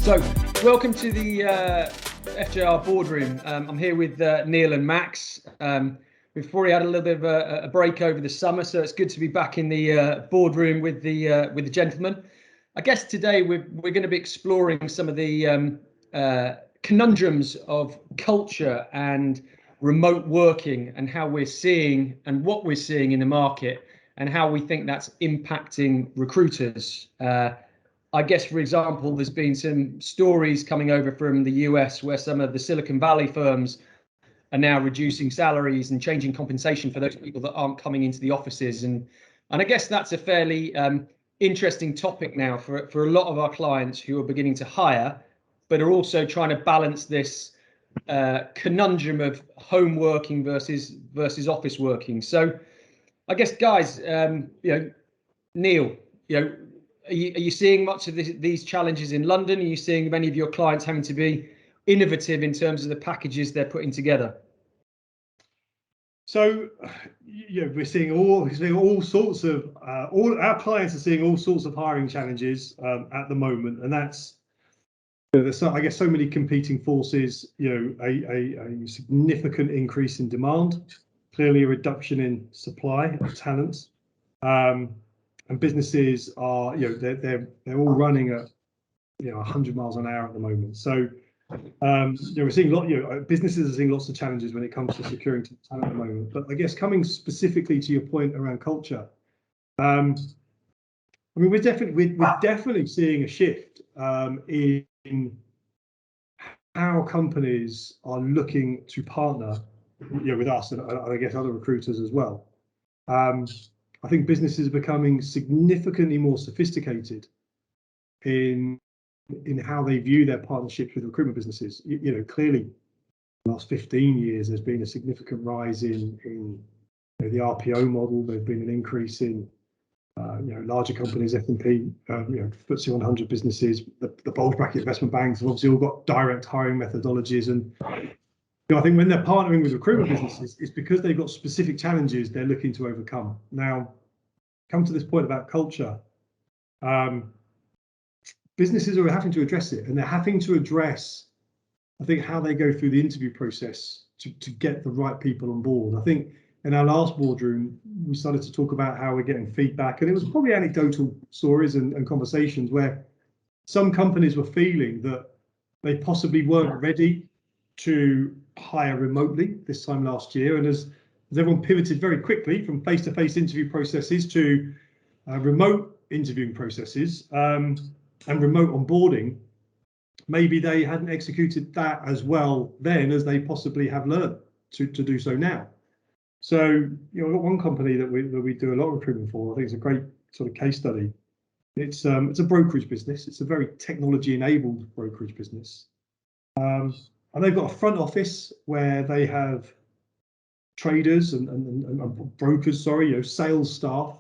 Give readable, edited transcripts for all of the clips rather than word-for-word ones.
So, welcome to the FJR boardroom. I'm here with Neil and Max. We've already had a little bit of a break over the summer, so it's good to be back in the boardroom with the gentlemen. I guess today we're going to be exploring some of the conundrums of culture and remote working, and how we're seeing and what we're seeing in the market, and how we think that's impacting recruiters. I guess, for example, there's been some stories coming over from the US where some of the Silicon Valley firms are now reducing salaries and changing compensation for those people that aren't coming into the offices. And I guess that's a fairly interesting topic now for a lot of our clients who are beginning to hire, but are also trying to balance this conundrum of home working versus office working. So I guess, guys, Neil, are you seeing much of these challenges in London? Are you seeing many of your clients having to be innovative in terms of the packages they're putting together? So, we're seeing all sorts of all our clients are seeing all sorts of hiring challenges at the moment, and that's there's I guess so many competing forces. A significant increase in demand, clearly a reduction in supply of talent. And businesses are, they're all running at, 100 miles an hour at the moment. So, we're seeing businesses are seeing lots of challenges when it comes to securing talent at the moment. But I guess coming specifically to your point around culture, we're definitely seeing a shift in how companies are looking to partner, with us and I guess other recruiters as well. I think businesses are becoming significantly more sophisticated in how they view their partnerships with recruitment businesses. Clearly, in the last 15 years, there's been a significant rise in the RPO model. There's been an increase in larger companies, S&P, FTSE 100 businesses. The bulge bracket investment banks have obviously all got direct hiring methodologies, and I think when they're partnering with recruitment businesses, it's because they've got specific challenges they're looking to overcome. Now, come to this point about culture, businesses are having to address it, and they're having to address, I think, how they go through the interview process to get the right people on board. I think in our last boardroom, we started to talk about how we're getting feedback, and it was probably anecdotal stories and conversations where some companies were feeling that they possibly weren't ready to hire remotely this time last year, and as everyone pivoted very quickly from face-to-face interview processes to remote interviewing processes and remote onboarding, maybe they hadn't executed that as well then as they possibly have learned to do so now. So, I've got one company that we do a lot of recruitment for. I think it's a great sort of case study. It's a brokerage business. It's a very technology-enabled brokerage business. And they've got a front office where they have traders and brokers, sales staff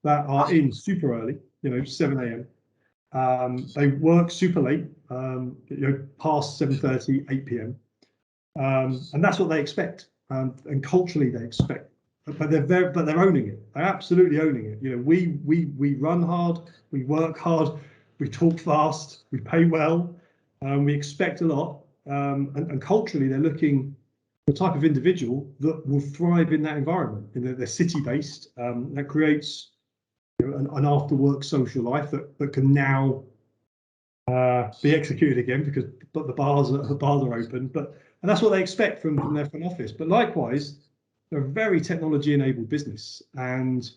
that are in super early, 7 a.m. They work super late, past 7:30, 8 p.m. And that's what they expect. And culturally they expect, but they're owning it. They're absolutely owning it. We run hard, we work hard, we talk fast, we pay well, we expect a lot. And culturally, they're looking for the type of individual that will thrive in that environment. They're city-based. That creates an after-work social life that can now be executed again because the bars are open. And that's what they expect from their front office. But likewise, they're a very technology-enabled business, and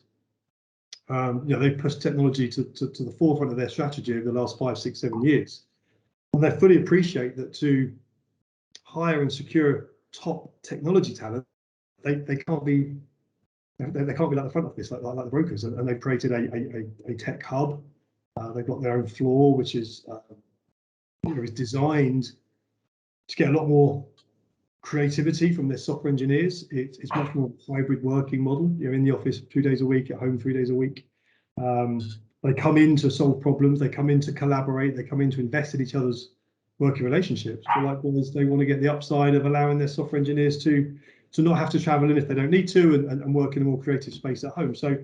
they've pushed technology to the forefront of their strategy over the last 5, 6, 7 years. And they fully appreciate that to hire and secure top technology talent, they can't be like the front office, like the brokers. And they've created a tech hub. They've got their own floor, which is designed to get a lot more creativity from their software engineers. It's much more hybrid working model. You're in the office 2 days a week, at home 3 days a week. They come in to solve problems. They come in to collaborate. They come in to invest in each other's working relationships. But likewise, they want to get the upside of allowing their software engineers to not have to travel in if they don't need to, and work in a more creative space at home. So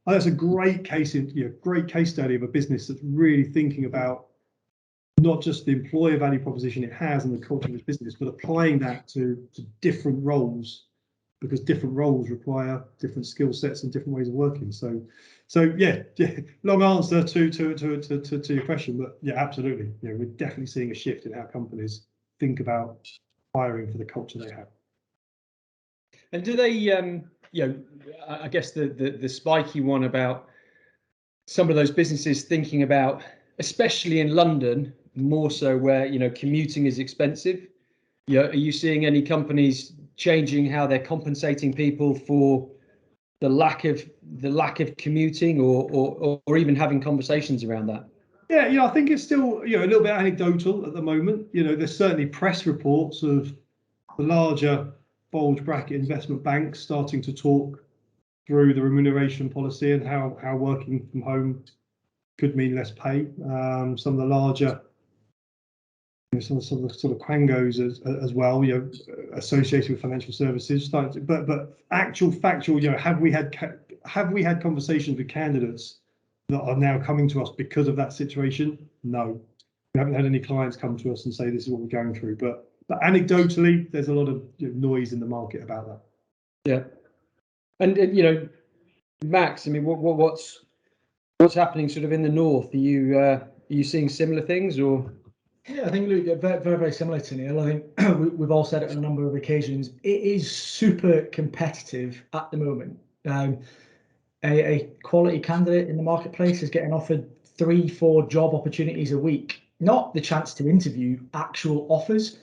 that's a great case study of a business that's really thinking about not just the employer value proposition it has and the culture of its business, but applying that to different roles, because different roles require different skill sets and different ways of working. So yeah, long answer to your question, but yeah, absolutely. You know, we're definitely seeing a shift in how companies think about hiring for the culture they have. And do they, you know, I guess the spiky one about some of those businesses thinking about, especially in London, more so where, you know, commuting is expensive. You know, are you seeing any companies changing how they're compensating people for the lack of commuting, or even having conversations around that? Yeah, you know, I think it's still, you know, a little bit anecdotal at the moment. You know, there's certainly press reports of the larger bulge bracket investment banks starting to talk through the remuneration policy and how working from home could mean less pay. Some of the larger, you know, some of the sort of quangos as well, you know, associated with financial services. But actual factual, you know, have we had conversations with candidates that are now coming to us because of that situation? No, we haven't had any clients come to us and say this is what we're going through. But anecdotally, there's a lot of, you know, noise in the market about that. Yeah, and you know, Max, I mean, what's happening sort of in the north? Are you seeing similar things, or? Yeah, I think, Luke, very, very similar to Neil. I think we've all said it on a number of occasions. It is super competitive at the moment. A quality candidate in the marketplace is getting offered 3-4 job opportunities a week, not the chance to interview, actual offers.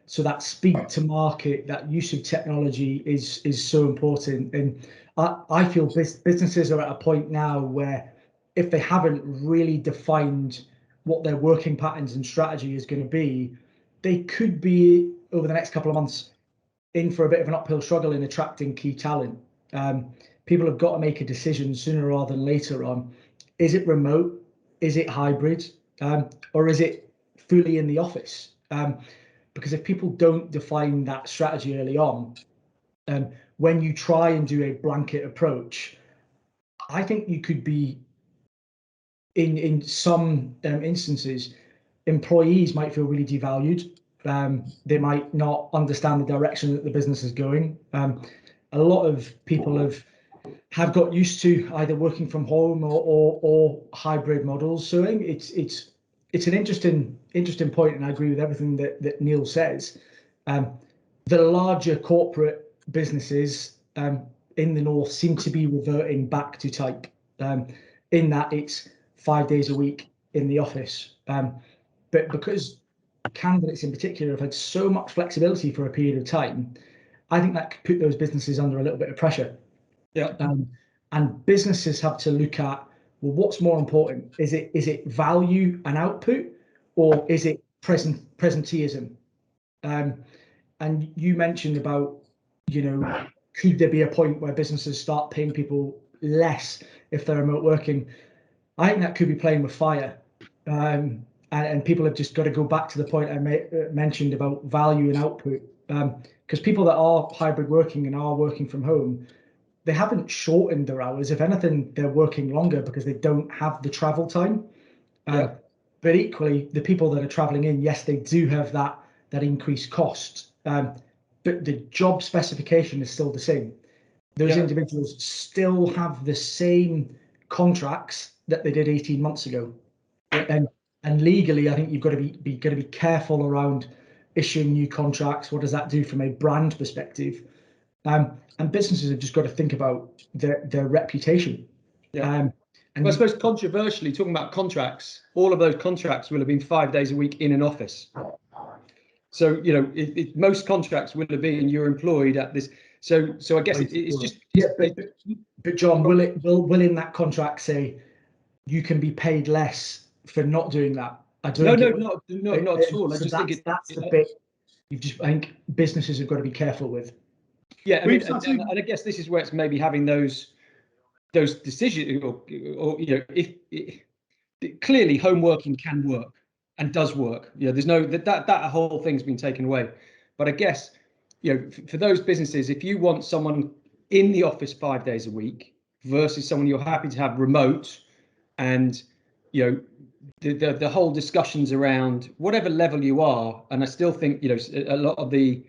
So that speed to market, that use of technology is so important. And I feel businesses are at a point now where, if they haven't really defined what their working patterns and strategy is going to be, they could be, over the next couple of months, in for a bit of an uphill struggle in attracting key talent. People have got to make a decision sooner rather than later on, is it remote, is it hybrid, or is it fully in the office? Because if people don't define that strategy early on, when you try and do a blanket approach, I think you could be, in some instances, employees might feel really devalued. They might not understand the direction that the business is going. A lot of people have got used to either working from home or hybrid models. So I think it's an interesting point, and I agree with everything that Neil says. The larger corporate businesses in the north seem to be reverting back to type, in that it's 5 days a week in the office. But because candidates in particular have had so much flexibility for a period of time, I think that could put those businesses under a little bit of pressure. Yeah. And businesses have to look at, well, what's more important? Is it value and output, or is it presenteeism? And you mentioned about, you know, could there be a point where businesses start paying people less if they're remote working? I think that could be playing with fire. And people have just got to go back to the point I mentioned about value and output. Because people that are hybrid working and are working from home, they haven't shortened their hours. If anything, they're working longer because they don't have the travel time. Yeah. But equally, the people that are traveling in, yes, they do have that increased cost. But the job specification is still the same. Those individuals still have the same contracts that they did 18 months ago. And legally, I think you've got to be careful around issuing new contracts. What does that do from a brand perspective? And businesses have just got to think about their reputation. And I suppose, controversially, talking about contracts, all of those contracts will have been 5 days a week in an office. So, you know, most contracts will have been you're employed at this. So I guess it's just. Yeah, but John, will in that contract say you can be paid less for not doing that? I don't. No, not at all. I just think that's the bit I think businesses have got to be careful with. Yeah, I mean, and I guess this is where it's maybe having those decisions, or you know, if clearly home working can work and does work. You know, there's no that whole thing's been taken away. But I guess, you know, for those businesses, if you want someone in the office 5 days a week versus someone you're happy to have remote, and, you know, the whole discussions around whatever level you are, and I still think, you know, a lot of the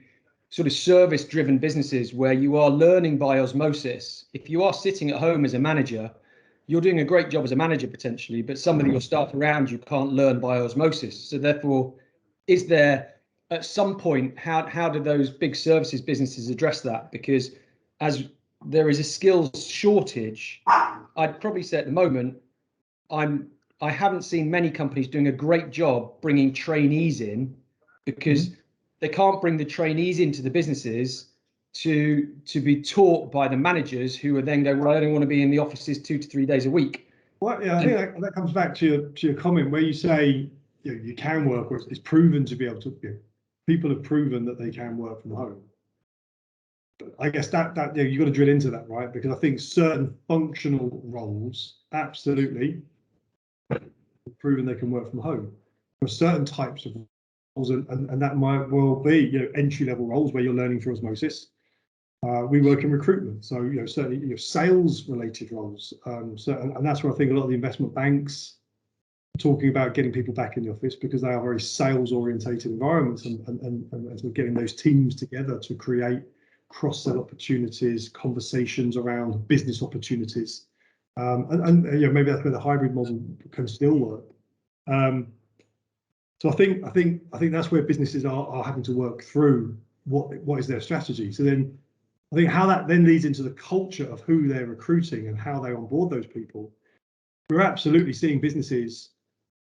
sort of service driven businesses where you are learning by osmosis. If you are sitting at home as a manager, you're doing a great job as a manager potentially, but some of your staff around you can't learn by osmosis. So therefore, is there at some point, how do those big services businesses address that? Because as there is a skills shortage, I'd probably say at the moment, I haven't seen many companies doing a great job bringing trainees in, because they can't bring the trainees into the businesses to be taught by the managers, who are then going, well, I only want to be in the offices 2 to 3 days a week. Well, yeah, I think that comes back to your comment where you say, you know, you can work, or it's proven to be able to. You know, people have proven that they can work from home. But I guess that you know, you've got to drill into that, right? Because I think certain functional roles absolutely proven they can work from home. There are certain types of roles, and that might well be, you know, entry level roles where you're learning through osmosis. We work in recruitment, so, you know, certainly, you know, sales related roles. And that's where I think a lot of the investment banks are talking about getting people back in the office, because they are very sales orientated environments, and sort of getting those teams together to create cross-sell opportunities, conversations around business opportunities. And you know, maybe that's where the hybrid model can still work. So I think that's where businesses are having to work through what is their strategy. So then I think how that then leads into the culture of who they're recruiting and how they onboard those people. We're absolutely seeing businesses,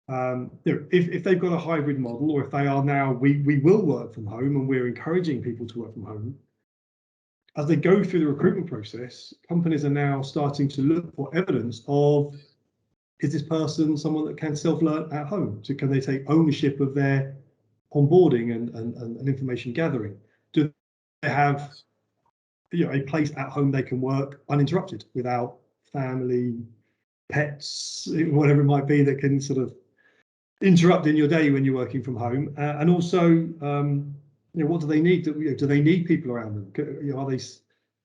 you know, if they've got a hybrid model, or if they are now, we will work from home, and we're encouraging people to work from home. As they go through the recruitment process, companies are now starting to look for evidence of, is this person someone that can self-learn at home? So can they take ownership of their onboarding and information gathering? Do they have, you know, a place at home they can work uninterrupted without family, pets, whatever it might be that can sort of interrupt in your day when you're working from home? And also, you know, what do they need? You know, do they need people around them? You know, are they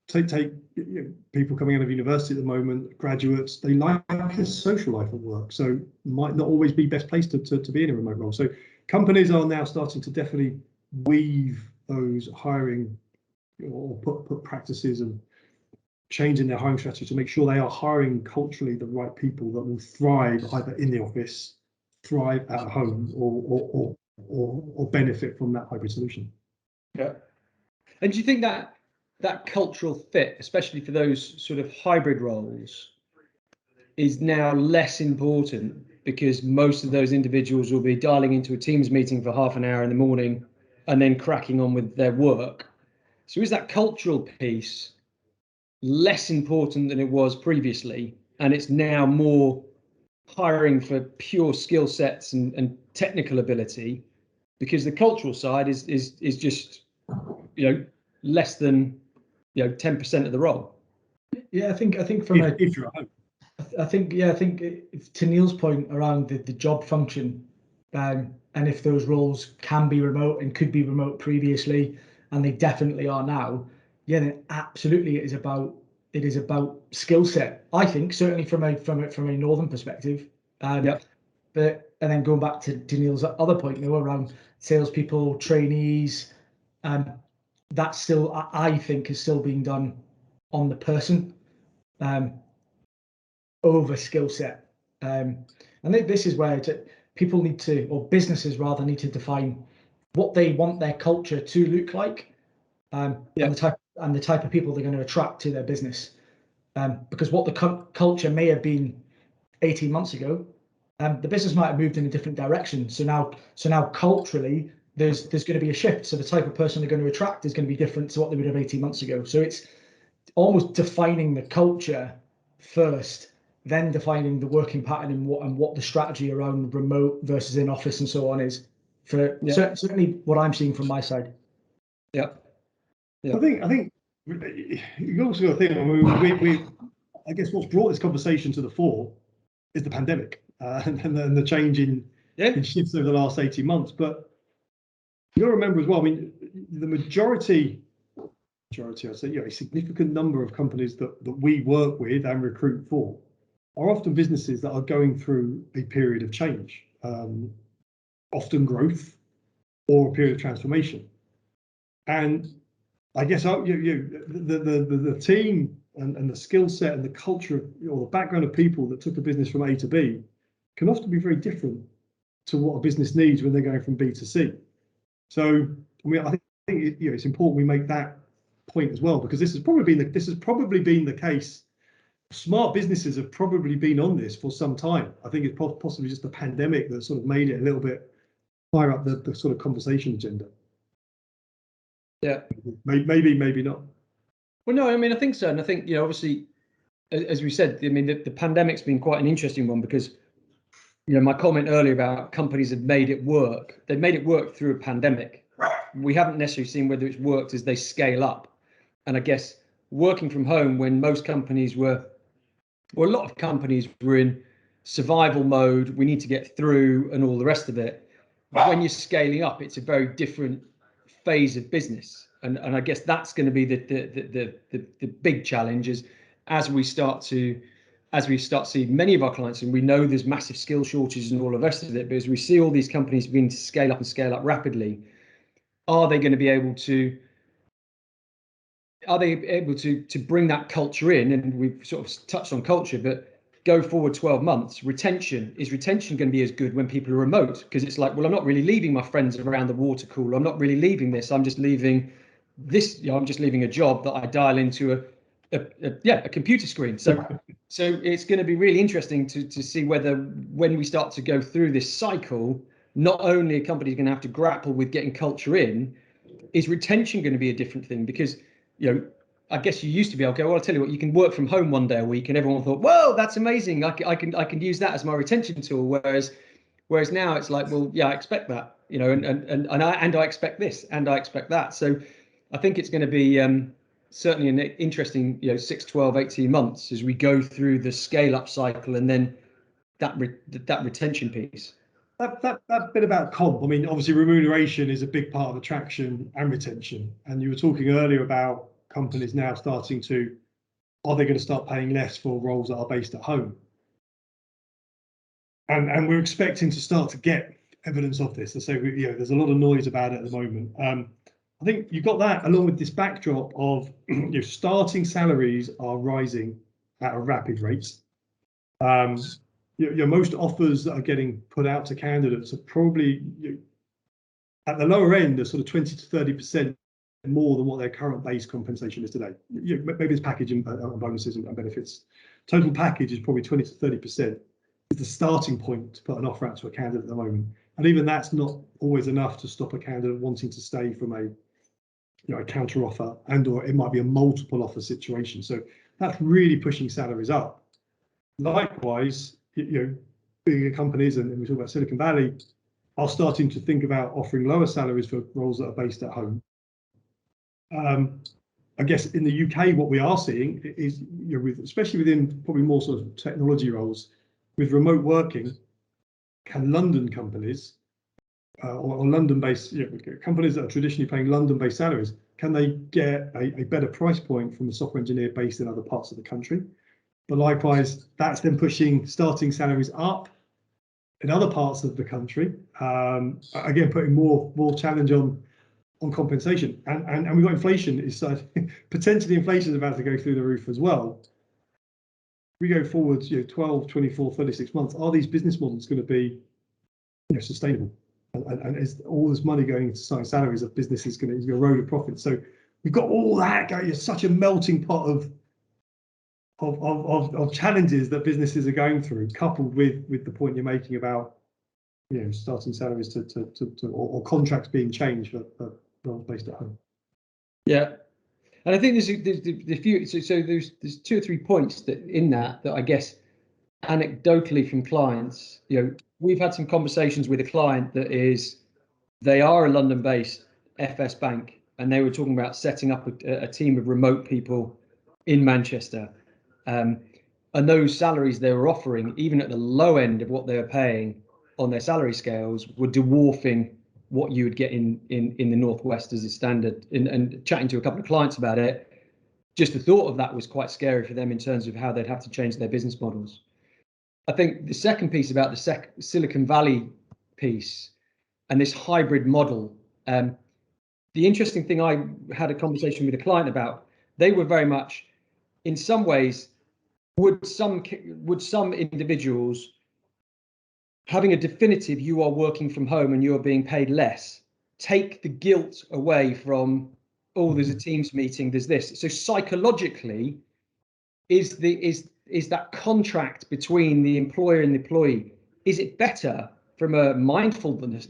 take you know, people coming out of university at the moment, graduates, they like a social life at work, so might not always be best placed to be in a remote role. So companies are now starting to definitely weave those hiring, or put practices and changing their hiring strategy to make sure they are hiring culturally the right people that will thrive either in the office, thrive at home, or benefit from that hybrid solution. Yeah. And do you think that cultural fit, especially for those sort of hybrid roles, is now less important, because most of those individuals will be dialing into a Teams meeting for half an hour in the morning and then cracking on with their work? So is that cultural piece less important than it was previously, and it's now more hiring for pure skill sets and technical ability, because the cultural side is just, you know, less than, you know, 10% of the role? Yeah, I think from if you're at home. I think to Neil's point around the job function, and if those roles can be remote and could be remote previously, and they definitely are now, yeah, then absolutely it is about skill set. I think certainly from a northern perspective. Yeah. But and then going back to Neil's other point, you know, around salespeople, trainees, that still I think is still being done on the person. Over skill set. And this is where people need to, or businesses rather, need to define what they want their culture to look like, and the type of people they're going to attract to their business. Because what the culture may have been 18 months ago, the business might have moved in a different direction. So now culturally, there's going to be a shift. So the type of person they're going to attract is going to be different to what they would have 18 months ago. So it's almost defining the culture first, then defining the working pattern and what the strategy around remote versus in office and so on is, for certainly what I'm seeing from my side. Yeah. I think you also got to think, I mean, I guess what's brought this conversation to the fore is the pandemic, and the change in shifts over the last 18 months. But you got to remember as well, I mean, the majority, I'd say, you know, a significant number of companies that we work with and recruit for are often businesses that are going through a period of change, often growth or a period of transformation. And I guess the team and the skill set and the culture or the background of people that took a business from A to B can often be very different to what a business needs when they're going from B to C. So I think it's important we make that point as well, because this has probably been the case. Smart businesses have probably been on this for some time. I think it's possibly just the pandemic that sort of made it a little bit higher up the sort of conversation agenda. Yeah, maybe not. Well, no, I mean, I think so. And I think, obviously, as we said, I mean, the pandemic's been quite an interesting one because, my comment earlier about companies have made it work. They've made it work through a pandemic. We haven't necessarily seen whether it's worked as they scale up. And I guess working from home when most companies a lot of companies were in survival mode, we need to get through and all the rest of it. When you're scaling up, it's a very different phase of business. And I guess that's going to be the big challenge is as we start to see many of our clients, and we know there's massive skill shortages and all the rest of it, but as we see all these companies beginning to scale up rapidly, are they going to be able to bring that culture in? And we've sort of touched on culture, but go forward 12 months, is retention going to be as good when people are remote? Because it's like, well, I'm not really leaving my friends around the water cooler. I'm not really leaving this. I'm just leaving this. I'm just leaving a job that I dial into a computer screen. So it's going to be really interesting to see whether when we start to go through this cycle, not only are companies going to have to grapple with getting culture in, is retention going to be a different thing? Because I guess you used to be able to go, well, I'll tell you what, you can work from home one day a week, and everyone thought, whoa, that's amazing. I can use that as my retention tool. Whereas now it's like, well, yeah, I expect that, and I expect this and I expect that. So I think it's going to be certainly an interesting, 6, 12, 18 months as we go through the scale up cycle and then that retention piece. That bit about comp, I mean, obviously remuneration is a big part of attraction and retention. And you were talking earlier about companies now are they going to start paying less for roles that are based at home? And we're expecting to start to get evidence of this. So there's a lot of noise about it at the moment. I think you've got that along with this backdrop of starting salaries are rising at a rapid rate. Most offers that are getting put out to candidates are probably at the lower end are sort of 20 to 30% more than what their current base compensation is today. Maybe it's package and bonuses and benefits. Total package is probably 20 to 30% is the starting point to put an offer out to a candidate at the moment. And even that's not always enough to stop a candidate wanting to stay from a counter offer, or it might be a multiple offer situation. So that's really pushing salaries up. Likewise, bigger companies, and we talk about Silicon Valley, are starting to think about offering lower salaries for roles that are based at home. I guess in the UK, what we are seeing is, especially within probably more sort of technology roles, with remote working, can London companies or London-based companies that are traditionally paying London-based salaries, can they get a better price point from a software engineer based in other parts of the country? But likewise, that's then pushing starting salaries up in other parts of the country. Again, putting more challenge on compensation. And we've got inflation. It's potentially inflation is about to go through the roof as well. We go forward 12, 24, 36 months. Are these business models going to be sustainable? And is all this money going into starting salaries of businesses going to erode profits? So we've got all that going. It's such a melting pot of challenges that businesses are going through, coupled with the point you're making about starting salaries or contracts being changed for roles based at home. Yeah, and I think there's a few. So there's 2 or 3 points that I guess anecdotally from clients. We've had some conversations with a client they are a London-based FS bank, and they were talking about setting up a team of remote people in Manchester. And those salaries they were offering, even at the low end of what they were paying on their salary scales, were dwarfing what you would get in the Northwest as a standard. And chatting to a couple of clients about it, just the thought of that was quite scary for them in terms of how they'd have to change their business models. I think the second piece about the Silicon Valley piece and this hybrid model, the interesting thing, I had a conversation with a client about, they were very much, in some ways, would some individuals having a definitive you are working from home and you are being paid less take the guilt away from, oh, there's a Teams meeting, there's this. So psychologically, is that contract between the employer and the employee, is it better from a mindfulness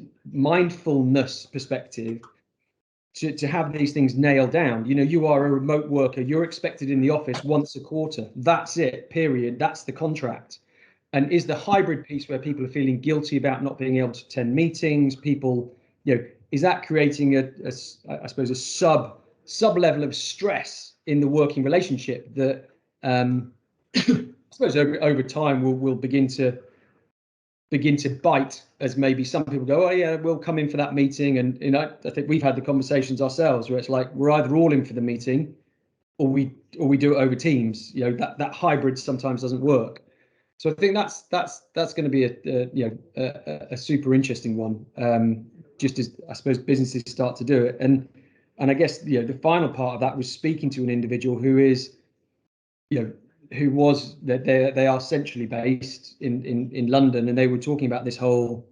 perspective to have these things nailed down? You know, you are a remote worker, you're expected in the office once a quarter. That's it, period. That's the contract. And is the hybrid piece where people are feeling guilty about not being able to attend meetings, people, you know, is that creating I suppose a sub level of stress in the working relationship that I suppose over time will begin to bite, as maybe some people go, oh yeah, we'll come in for that meeting. And you know, I think we've had the conversations ourselves where it's like we're either all in for the meeting or we do it over Teams. You know, that hybrid sometimes doesn't work. So I think that's going to be a super interesting one, just as I suppose businesses start to do it. And I guess, you know, the final part of that was speaking to an individual who is, you know, who was that they are centrally based in London, and they were talking about this whole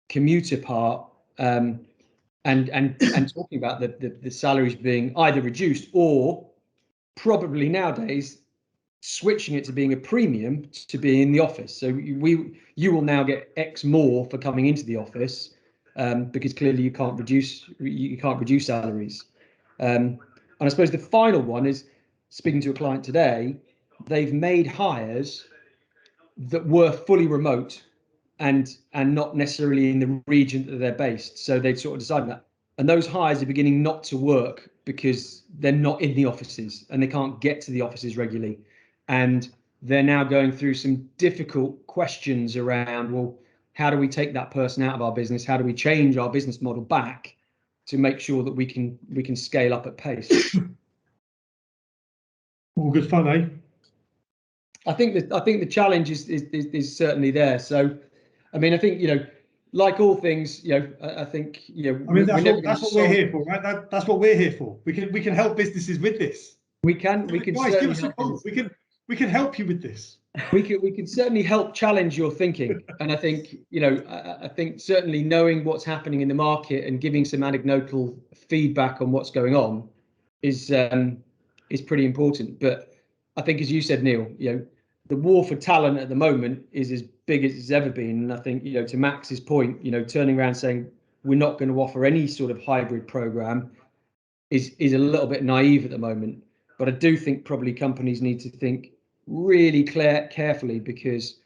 commuter part, and talking about the salaries being either reduced or probably nowadays switching it to being a premium to be in the office. So you will now get X more for coming into the office, because clearly you can't reduce salaries. And I suppose the final one is speaking to a client today. They've made hires that were fully remote and not necessarily in the region that they're based. So they sort of decided that. And those hires are beginning not to work because they're not in the offices and they can't get to the offices regularly. And they're now going through some difficult questions around, well, how do we take that person out of our business? How do we change our business model back to make sure that we can scale up at pace? All good fun, eh? I think the challenge is certainly there. So, I mean, I think, you know, like all things, you know, I think, you know, I mean, that's what we're here for, right? That's what we're here for. We can help businesses with this. We can Guys, give us a call. We can help you with this. We can certainly help challenge your thinking. And I think, you know, I think certainly knowing what's happening in the market and giving some anecdotal feedback on what's going on is pretty important. But I think, as you said, Neil, you know, the war for talent at the moment is as big as it's ever been. And I think, you know, to Max's point, you know, turning around saying we're not going to offer any sort of hybrid program is a little bit naive at the moment. But I do think probably companies need to think really carefully, because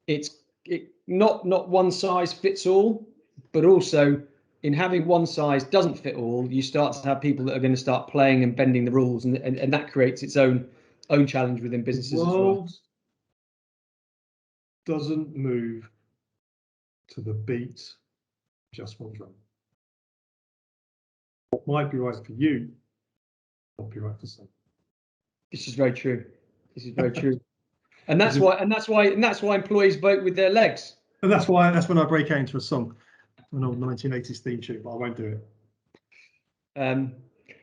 it's not one size fits all, but also in having one size doesn't fit all, you start to have people that are going to start playing and bending the rules, and that creates its own challenge within businesses as well. Doesn't move to the beat just one drum. What might be right for you won't be right for some. This is very true. This is very true. And that's why employees vote with their legs. And that's when I break out into a song, an old 1980s theme tune, but I won't do it.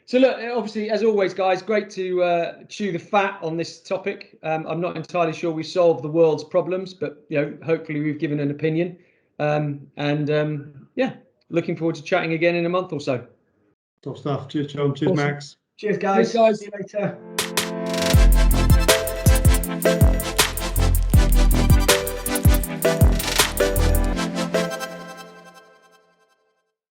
So look, obviously, as always, guys, great to chew the fat on this topic. I'm not entirely sure we solved the world's problems, but you know, hopefully we've given an opinion. Yeah, looking forward to chatting again in a month or so. Top stuff. Cheers, John. Cheers, awesome. Max. Cheers, guys. Cheers, guys. See you later.